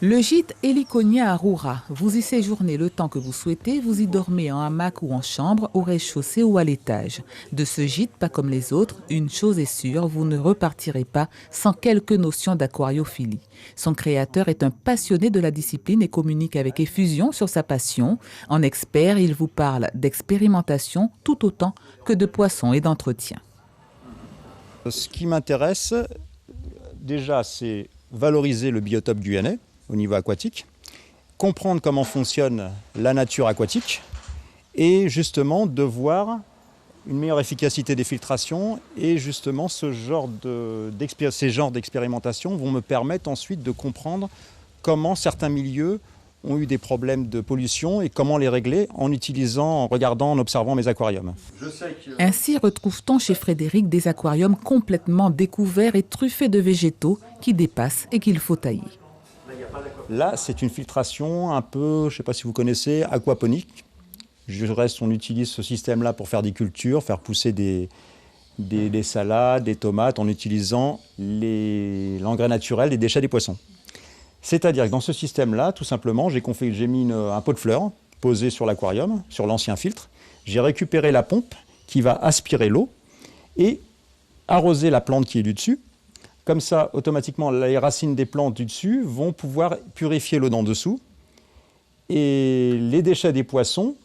Le gîte Heliconia à Roura. Vous y séjournez le temps que vous souhaitez, vous y dormez en hamac ou en chambre, au rez-de-chaussée ou à l'étage. De ce gîte, pas comme les autres, une chose est sûre, vous ne repartirez pas sans quelques notions d'aquariophilie. Son créateur est un passionné de la discipline et communique avec effusion sur sa passion. En expert, il vous parle d'expérimentation tout autant que de poissons et d'entretien. Ce qui m'intéresse, déjà, c'est valoriser le biotope guyanais au niveau aquatique, comprendre comment fonctionne la nature aquatique et justement de voir une meilleure efficacité des filtrations et justement ces genres d'expérimentations vont me permettre ensuite de comprendre comment certains milieux ont eu des problèmes de pollution et comment les régler en regardant, en observant mes aquariums. Ainsi retrouve-t-on chez Frédéric des aquariums complètement découverts et truffés de végétaux qui dépassent et qu'il faut tailler. Là, c'est une filtration un peu, je ne sais pas si vous connaissez, aquaponique. On utilise ce système-là pour faire des cultures, faire pousser des salades, des tomates, en utilisant l'engrais naturel des déchets des poissons. C'est-à-dire que dans ce système-là, tout simplement, j'ai mis un pot de fleurs posé sur l'aquarium, sur l'ancien filtre. J'ai récupéré la pompe qui va aspirer l'eau et arroser la plante qui est du dessus. Comme ça, automatiquement, les racines des plantes du dessus vont pouvoir purifier l'eau d'en dessous. Et les déchets des poissons,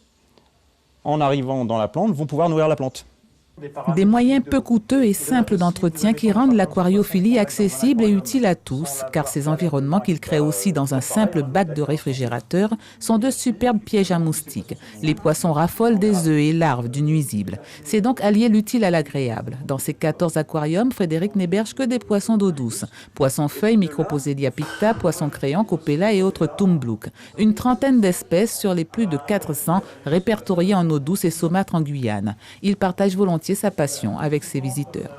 en arrivant dans la plante, vont pouvoir nourrir la plante. Des moyens peu coûteux et simples d'entretien qui rendent l'aquariophilie accessible et utile à tous, car ces environnements qu'il crée aussi dans un simple bac de réfrigérateur sont de superbes pièges à moustiques. Les poissons raffolent des œufs et larves du nuisible. C'est donc allier l'utile à l'agréable. Dans ses 14 aquariums, Frédéric n'héberge que des poissons d'eau douce. Poissons-feuilles, Microposélia picta, poissons-crayons, Copella et autres tumblouk. Une trentaine d'espèces sur les plus de 400 répertoriées en eau douce et saumâtre en Guyane. Il partage volontiers sa passion avec ses visiteurs.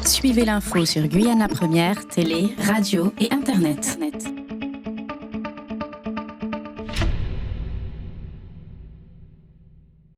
Suivez l'info sur Guyana Première, télé, radio et Internet.